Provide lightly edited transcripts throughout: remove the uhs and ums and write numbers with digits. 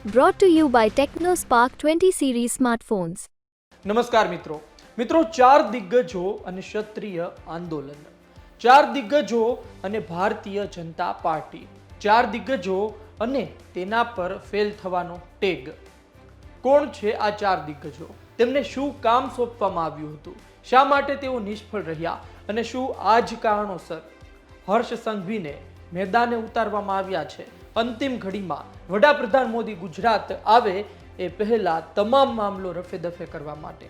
Brought to you by TechnoSpark 20 series smartphones. નમસ્કાર મિત્રો ચાર દિગ્ગજો અને ક્ષત્રિય આંદોલન, ચાર દિગ્ગજો અને ભારતીય જનતા પાર્ટી, ચાર દિગ્ગજો અને તેના પર ફેલ થવાનો ટેગ. કોણ છે આ ચાર દિગ્ગજો? તેમને શું કામ સોંપવામાં આવ્યું હતું? શા માટે તેઓ નિષ્ફળ રહ્યા? અને શું આ જ કારણોસર હર્ષ સંઘવીને મેદાને ઉતારવામાં આવ્યા છે? અંતિમ ઘડીમાં વડાપ્રધાન મોદી ગુજરાત આવે એ પહેલા તમામ મામલો રફે દફે કરવા માટે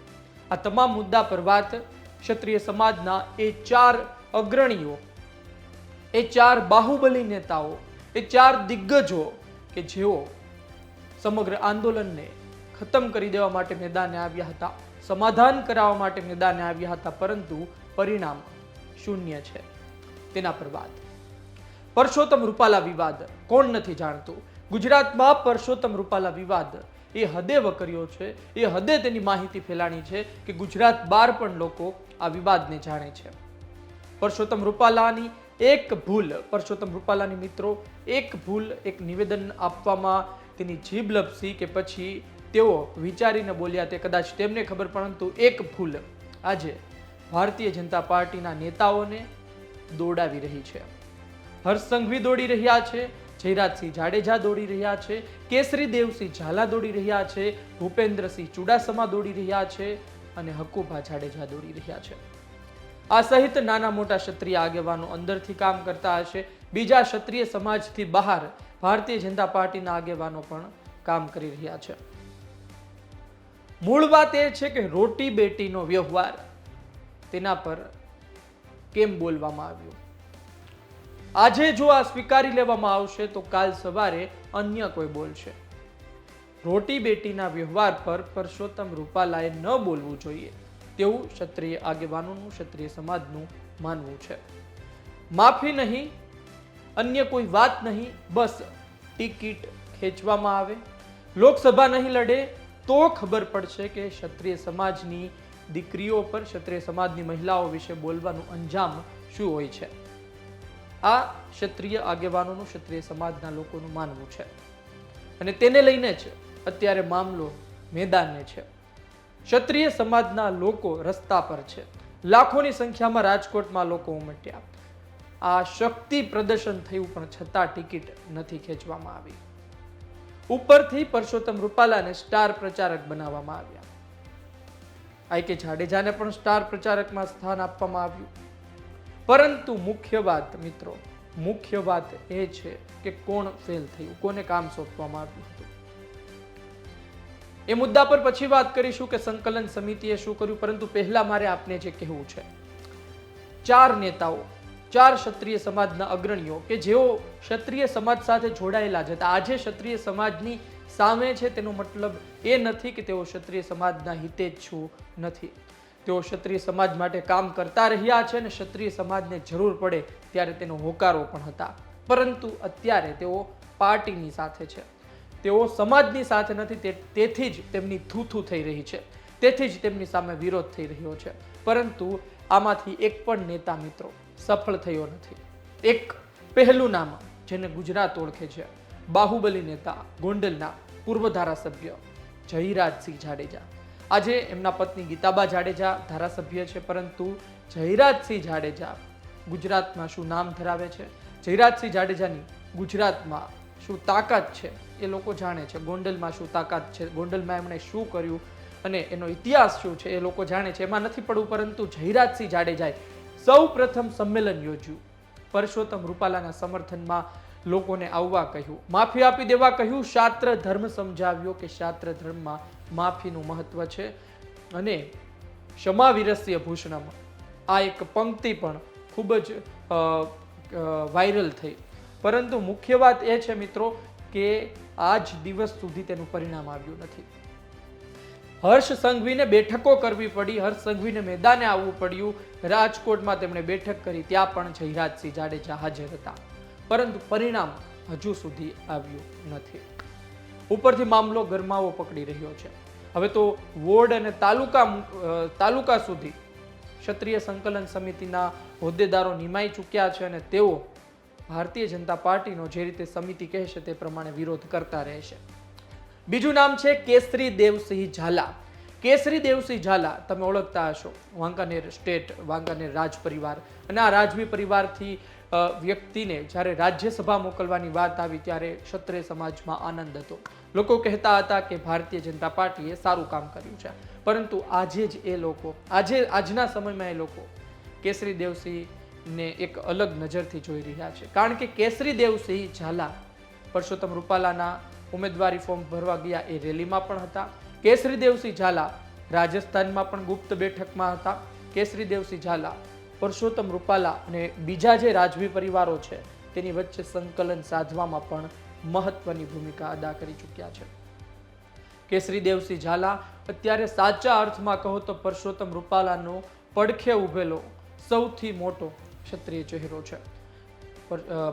આ તમામ મુદ્દા પર વાત ક્ષત્રિય સમાજના એ ચાર અગ્રણીઓ, એ ચાર બાહુબલી નેતાઓ, એ ચાર દિગ્ગજો કે જેઓ સમગ્ર આંદોલનને ખતમ કરી દેવા માટે મેદાને આવ્યા હતા, સમાધાન કરાવવા માટે મેદાને આવ્યા હતા, પરંતુ પરિણામ શૂન્ય છે. તેના પર વાત. પરસોત્તમ રૂપાલા વિવાદ કોણ નથી જાણતું? ગુજરાતમાં પરસોત્તમ રૂપાલા વિવાદ એ હદે વકર્યો છે, એ હદે તેની માહિતી ફેલાણી છે કે ગુજરાત બહાર પણ લોકો આ વિવાદને જાણે છે. પરસોત્તમ રૂપાલાની એક ભૂલ, પરસોત્તમ રૂપાલાની મિત્રો એક ભૂલ, એક નિવેદન આપવામાં તેની જીભ લપસી કે પછી તેઓ વિચારીને બોલ્યા તે કદાચ તેમને ખબર, પરંતુ એક ભૂલ આજે ભારતીય જનતા પાર્ટીના નેતાઓને દોડાવી રહી છે. હર્ષ સંઘવી દોડી રહ્યા છે, જયરાજસિંહ જાડેજા દોડી રહ્યા છે, કેસરી દેવસિંહ ઝાલા દોડી રહ્યા છે, ભૂપેન્દ્રસિંહ ચુડાસમા દોડી રહ્યા છે અને હકુભા જાડેજા દોડી રહ્યા છે. આ સહિત નાના મોટા ક્ષત્રિય આગેવાનો અંદરથી કામ કરતા હશે, બીજા ક્ષત્રિય સમાજથી બહાર ભારતીય જનતા પાર્ટીના આગેવાનો પણ કામ કરી રહ્યા છે. મૂળ વાત એ છે કે રોટી બેટીનો વ્યવહાર, તેના પર કેમ બોલવામાં આવ્યું? આજે જો આ સ્વીકારી લેવામાં આવશે તો કાલ સવારે અન્ય કોઈ બોલશે. રોટી બેટીના વ્યવહાર પર પરસોત્તમ રૂપાલાએ ન બોલવું જોઈએ તેવું ક્ષત્રિય આગેવાનોનું, ક્ષત્રિય સમાજનું માનવું છે. માફી નહીં, અન્ય કોઈ વાત નહીં, બસ ટિકિટ ખેંચવામાં આવે, લોકસભા નહીં લડે તો ખબર પડશે કે ક્ષત્રિય સમાજની દીકરીઓ પર, ક્ષત્રિય સમાજની મહિલાઓ વિશે બોલવાનું અંજામ શું હોય છે. આ ક્ષત્રિય આગેવાનોનું, ક્ષત્રિય સમાજના લોકોનું માનવું છે અને તેને લઈને જ અત્યારે મામલો મેદાને છે. ક્ષત્રિય સમાજના લોકો રસ્તા પર છે, લાખોની સંખ્યામાં રાજકોટમાં લોકો ઉમટ્યા. આ શક્તિ પ્રદર્શન થયું પણ છતાં ટિકિટ નથી ખેંચવામાં આવી. ઉપરથી પરસોત્તમ રૂપાલાને સ્ટાર પ્રચારક બનાવવામાં આવ્યા. આઈ જાડેજાને પણ સ્ટાર પ્રચારકમાં સ્થાન આપવામાં આવ્યું. પરંતુ મુખ્ય વાત મિત્રો, મુખ્ય વાત એ છે કે કોણ ફેલ થયું, કોને કામ સોંપવામાં આવ્યું હતું. એ મુદ્દા પર પછી વાત કરીશું કે સંકલન સમિતિએ શું કર્યું, પરંતુ પહેલા મારે આપને જે કહેવું છે, ચાર નેતાઓ, ચાર ક્ષત્રિય સમાજના અગ્રણીઓ કે જેઓ ક્ષત્રિય સમાજ સાથે જોડાયેલા છે, આજે ક્ષત્રિય સમાજની સામે છે, તેનો મતલબ એ નથી કે તેઓ ક્ષત્રિય સમાજના હિતેચ્છુ નથી. તેઓ ક્ષત્રિય સમાજ માટે કામ કરતા રહ્યા છે અને ક્ષત્રિય સમાજને જરૂર પડે ત્યારે તેનો હોકારો પણ હતા, પરંતુ અત્યારે તેઓ પાર્ટીની સાથે છે, તેઓ સમાજની સાથે નથી. તેથી જ તેમની થૂથુ થઈ રહી છે, તેથી જ તેમની સામે વિરોધ થઈ રહ્યો છે. પરંતુ આમાંથી એક પણ નેતા મિત્રો સફળ થયો નથી. એક પહેલું નામ જેને ગુજરાત ઓળખે છે, બાહુબલી નેતા, ગોંડલના પૂર્વ ધારાસભ્ય જયરાજસિંહ જાડેજા. આજે એમના પત્ની ગીતાબા જાડેજા ધારાસભ્ય છે, પરંતુ જયરાજસિંહ જાડેજા ગુજરાતમાં શું નામ ધરાવે છે, જયરાજસિંહ જાડેજાની ગુજરાતમાં શું તાકાત છે એ લોકો જાણે છે. ગોંડલમાં શું તાકાત છે, ગોંડલમાં એમણે શું કર્યું અને એનો ઇતિહાસ શું છે એ લોકો જાણે છે. એમાં નથી પડવું, પરંતુ જયરાજસિંહ જાડેજાએ સૌ પ્રથમ સંમેલન યોજ્યું, પરસોત્તમ રૂપાલાના સમર્થનમાં લોકોને આવવા કહ્યું, માફી આપી દેવા કહ્યું, શાસ્ત્ર ધર્મ સમજાવ્યો કે શાસ્ત્ર ધર્મમાં માફીનું મહત્વ છે અને ક્ષમા વિરસ્ય ભૂષણમ, આ એક પંક્તિ પણ ખૂબ જ વાયરલ થઈ. પરંતુ મુખ્ય વાત એ છે મિત્રો કે આજ દિવસ સુધી તેનું પરિણામ આવ્યું નથી. હર્ષ સંઘવીને બેઠકો કરવી પડી, હર્ષ સંઘવીને મેદાને આવવું પડ્યું. રાજકોટમાં તેમણે બેઠક કરી, ત્યાં પણ જયરાજસિંહ જાડેજા હાજર હતા, પરંતુ પરિણામ હજુ સુધી આવ્યું નથી. ઉપરથી મામલો ગરમાવો પકડી રહ્યો છે. હવે તો વોર્ડ અને તાલુકા સુધી ક્ષત્રિય સંકલન સમિતિના હોદ્દેદારો નિમાઈ ચૂક્યા છે અને તેઓ ભારતીય જનતા પાર્ટીનો જે રીતે સમિતિ કહેશે તે પ્રમાણે વિરોધ કરતા રહેશે. બીજું નામ છે કેસરી દેવસિંહ ઝાલા. કેસરી દેવસિંહ ઝાલા તમે ઓળખતા હશો, વાંકાનેર સ્ટેટ, વાંકાનેર રાજ પરિવાર, અને આ રાજવી પરિવારથી વ્યક્તિને જ્યારે રાજ્યસભા મોકલવાની વાત આવી ત્યારે ક્ષત્રિય સમાજમાં આનંદ હતો. લોકો કહેતા હતા કે ભારતીય જનતા પાર્ટીએ સારું કામ કર્યું છે. પરંતુ આજે જ એ લોકો, આજના સમયમાં એ લોકો કેસરી દેવસિંહને એક અલગ નજરથી જોઈ રહ્યા છે. કારણ કે કેસરી દેવસિંહ ઝાલા પરસોત્તમ રૂપાલાના ઉમેદવારી ફોર્મ ભરવા ગયા એ રેલીમાં પણ હતા. કેસરી દેવસિંહ ઝાલા રાજસ્થાનમાં પણ ગુપ્ત બેઠકમાં હતા. કેસરી દેવસિંહ ઝાલા પરસોત્તમ રૂપાલા અને બીજા જે રાજવી પરિવારો છે તેની વચ્ચે સંકલન સાધવામાં પણ મહત્વની ભૂમિકા અદા કરી ચૂક્યા છે. કેસરી દેવસિંહ ઝાલા અત્યારે સાચા અર્થમાં કહો તો પરસોત્તમ રૂપાલાનો પડખે ઉભેલો સૌથી મોટો ક્ષત્રિય ચહેરો છે.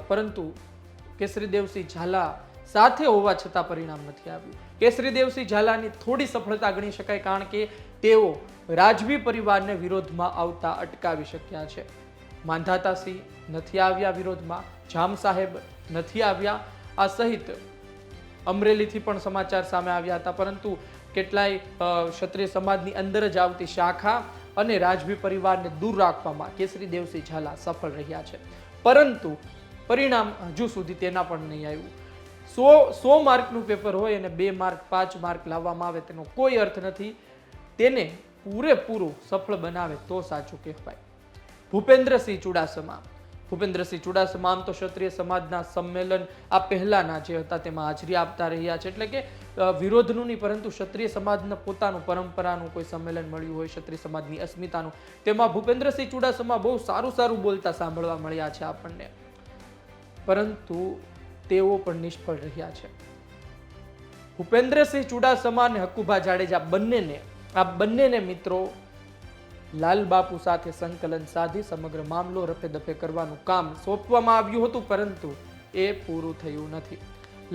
પરંતુ કેસરી દેવસિંહ ઝાલા સાથે હોવા છતાં પરિણામ નથી આવ્યું. કેસરી દેવસિંહ ઝાલાની થોડી સફળતા ગણી શકાય, કારણ કે તેઓ રાજવી પરિવારને વિરોધમાં આવતા અટકાવી શક્યા છે. માંધાતાસિંહ નથી આવ્યા વિરોધમાં, જામ સાહેબ નથી આવ્યા, આ સહિત અમરેલીથી પણ સમાચાર સામે આવ્યા હતા. પરંતુ કેટલાય ક્ષત્રિય સમાજની અંદર જ આવતી શાખા અને રાજવી પરિવારને દૂર રાખવામાં કેસરી દેવસિંહ ઝાલા સફળ રહ્યા છે. પરંતુ પરિણામ હજુ સુધી તેના પણ નહીં આવ્યું. 100 માર્કનું પેપર હોય અને 2 માર્ક 5 માર્ક લાવવામાં આવે તેનો કોઈ અર્થ નથી. તેને પૂરેપૂરું સફળ બનાવે તો સાચું કહેવાય. ભૂપેન્દ્રસિંહ ચુડાસમા. ભૂપેન્દ્રસિંહ ચુડાસમા આમ તો ક્ષત્રિય સમાજના સંમેલન આ પહેલાના જે હતા તેમાં હાજરી આપતા રહ્યા છે. એટલે કે વિરોધનું નહીં, પરંતુ ક્ષત્રિય સમાજના પોતાનું પરંપરાનું કોઈ સંમેલન મળ્યું હોય, ક્ષત્રિય સમાજની અસ્મિતાનું, તેમાં ભૂપેન્દ્રસિંહ ચુડાસમા બહુ સારું બોલતા સાંભળવા મળ્યા છે આપણને. પરંતુ તેઓ પણ નિષ્ફળ રહ્યા છે. ભૂપેન્દ્રસિંહ ચુડાસમા અને હકુભા જાડેજા બંનેને મિત્રો લાલબાપુ સાથે સંકલન સાધી સમગ્ર મામલો રફે દફે કરવાનું કામ સોંપવામાં આવ્યું હતું, પરંતુ એ પૂરું થયું નથી.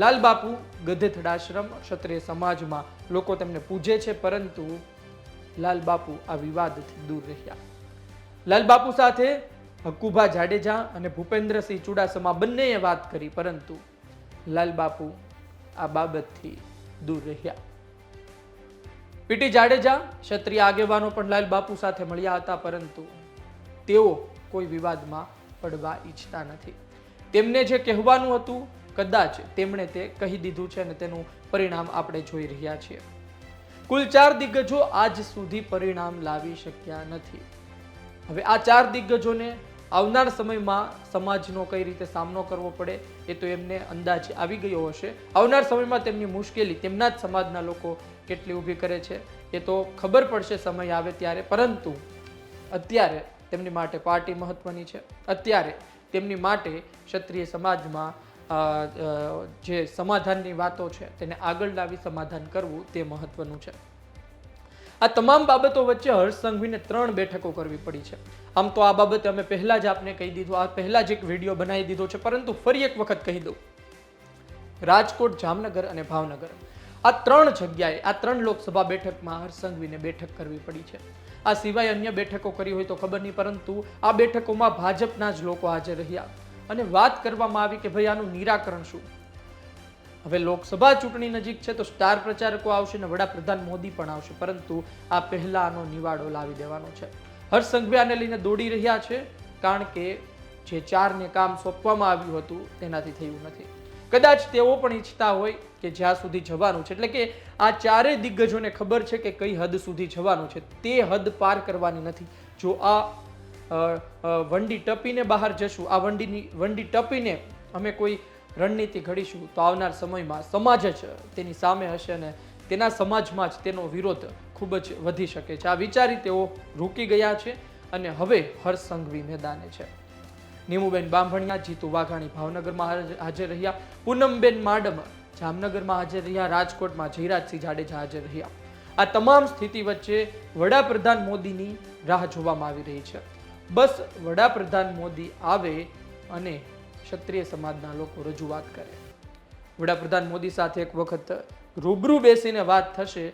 લાલબાપુ ગધેથડાશ્રમ ક્ષત્રિય સમાજમાં લોકો તેમને પૂજે છે, પરંતુ લાલબાપુ આ વિવાદથી દૂર રહ્યા. લાલબાપુ સાથે હકુભા જાડેજા અને ભૂપેન્દ્રસિંહ ચુડાસમા બંનેએ વાત કરી, પરંતુ લાલબાપુ આ બાબતથી દૂર રહ્યા. પીટી જાડેજા ક્ષત્રિય આગેવાનો પણ લાલબાપુ સાથે મળ્યા હતા, પરંતુ તેઓ કોઈ વિવાદમાં પડવા ઈચ્છતા નથી. તેમને જે કહેવાનું હતું કદાચ તેમણે તે કહી દીધું છે અને તેનું પરિણામ આપણે જોઈ રહ્યા છીએ. કુલ 4 દિગ્ગજો આજ સુધી પરિણામ લાવી શક્યા નથી. હવે આ 4 દિગ્ગજોને આવનાર સમયમાં સમાજનો કઈ રીતે સામનો કરવો પડે એ તો એમને અંદાજ આવી ગયો હશે. આવનાર સમયમાં તેમની મુશ્કેલી તેમના જ સમાજના લોકો કેટલી ઊભી કરે છે એ તો ખબર પડશે સમય આવે ત્યારે. પરંતુ અત્યારે તેમની માટે પાર્ટી મહત્વની છે. અત્યારે તેમની માટે ક્ષત્રિય સમાજમાં જે સમાધાનની વાતો છે તેને આગળ લાવી સમાધાન કરવું તે મહત્વનું છે. આ તમામ બાબતો વચ્ચે હર્ષ સંઘવીને 3 બેઠકો કરવી પડી છે. આમ તો આ બાબતે અમે પહેલા જ આપને કહી દીધું, આ પહેલા જ એક વિડીયો બનાવી દીધો છે, પરંતુ ફરી એક વખત કહી દઉં. રાજકોટ, જામનગર અને ભાવનગર આ 3 જગ્યાએ, આ 3 લોકસભા બેઠકમાં હર્ષ સંઘવીને બેઠક કરવી પડી છે. આ સિવાય અન્ય બેઠકો કરી હોય તો ખબર નહીં, પરંતુ આ બેઠકોમાં ભાજપના જ લોકો હાજર રહ્યા અને વાત કરવામાં આવી કે ભાઈ આનું નિરાકરણ શું. હવે લોકસભા ચૂંટણી નજીક છે તો સ્ટાર પ્રચારકો આવશે અને વડાપ્રધાન મોદી પણ આવશે, પરંતુ આ પહેલા આનો નિવાડો લાવી દેવાનો છે. હર્ષ સંઘવી આને લઈને દોડી રહ્યા છે, કારણ કે જે 4ને કામ સોંપવામાં આવ્યું હતું તેનાથી થયું નથી. કદાચ તેઓ પણ ઈચ્છતા હોય કે જ્યાં સુધી જવાનું છે, એટલે કે આ 4 દિગ્ગજોને ખબર છે કે કઈ હદ સુધી જવાનું છે, તે હદ પાર કરવાની નથી. જો આ વંડી ટપીને બહાર જશું, આ વંડી ટપીને અમે કોઈ રણનીતિ ઘડીશું તો આવનાર સમયમાં સમાજ જ તેની સામે હશે અને તેના સમાજમાં જ તેનો વિરોધ ખૂબ જ વધી શકે છે. આ વિચારી તેઓ રૂકી ગયા છે અને હવે હર્ષ સંઘવી મેદાને છે. નીમુબેન બાંભણિયા, જીતુ વાઘાણી ભાવનગરમાં હાજર રહ્યા, પૂનમબેન માડમ જામનગરમાં હાજર રહ્યા, રાજકોટમાં જયરાજસિંહ જાડેજા હાજર રહ્યા. આ તમામ સ્થિતિ વચ્ચે વડાપ્રધાન મોદીની રાહ જોવામાં આવી રહી છે. બસ વડાપ્રધાન મોદી આવે અને ક્ષત્રિય સમાજના લોકો રજૂઆત કરે. વડાપ્રધાન મોદી સાથે એક વખત રૂબરૂ બેસીને વાત થશે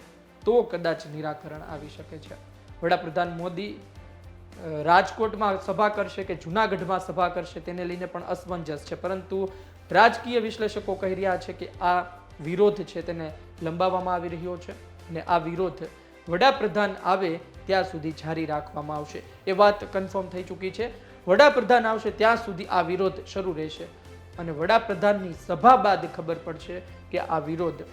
તો કદાચ નિરાકરણ આવી શકે છે. વડાપ્રધાન મોદી રાજકોટમાં સભા કરશે કે જૂનાગઢમાં સભા કરશે તેને લઈને પણ અસમંજસ છે, પરંતુ રાજકીય વિશ્લેષકો કહી રહ્યા છે કે આ વિરોધ છે તેને લંબાવવામાં આવી રહ્યો છે અને આ વિરોધ વડાપ્રધાન આવે ત્યાં સુધી જારી રાખવામાં આવશે. એ વાત કન્ફર્મ થઈ ચૂકી છે. વડાપ્રધાન આવશે ત્યાં સુધી આ વિરોધ શરૂ રહેશે અને વડાપ્રધાનની સભા બાદ ખબર પડશે કે આ વિરોધ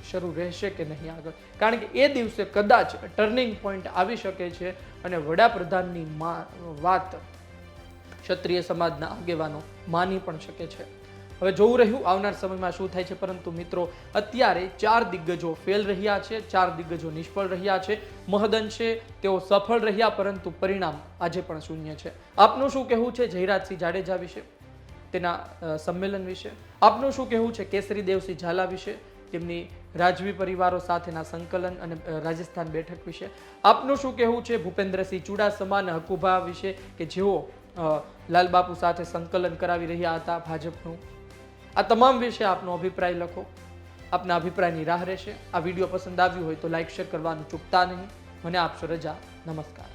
શરૂ રહેશે કે નહીં આગળ. કારણ કે એ દિવસે કદાચ ટર્નિંગ પોઈન્ટ આવી શકે છે અને વડાપ્રધાનની વાત ક્ષત્રિય સમાજના આગેવાનો માની પણ શકે છે. હવે જોવું રહ્યું આવનાર સમયમાં શું થાય છે. પરંતુ મિત્રો, અત્યારે 4 દિગ્ગજો ફેલ રહ્યા છે, 4 દિગ્ગજો નિષ્ફળ રહ્યા છે. મહદઅંશે તેઓ સફળ રહ્યા, પરંતુ પરિણામ આજે પણ શૂન્ય છે. આપનું શું કહેવું છે જયરાજસિંહ જાડેજા વિશે, તેના સંમેલન વિશે? આપનું શું કહેવું છે કેસરી દેવસિંહ ઝાલા વિશે, તેમની રાજવી પરિવારો સાથેના સંકલન અને રાજસ્થાન બેઠક વિશે? આપનું શું કહેવું છે ભૂપેન્દ્રસિંહ ચુડાસમા અને હકુભા વિશે કે જેઓ લાલબાપુ સાથે સંકલન કરાવી રહ્યા હતા ભાજપનું? આ તમામ વિશે આપનો અભિપ્રાય લખો. આપના અભિપ્રાયની રાહ રહેશે. આ વિડીયો પસંદ આવ્યું હોય તો લાઈક શેર કરવાનું ચૂકતા નહીં. મને આપશો રજા. નમસ્કાર.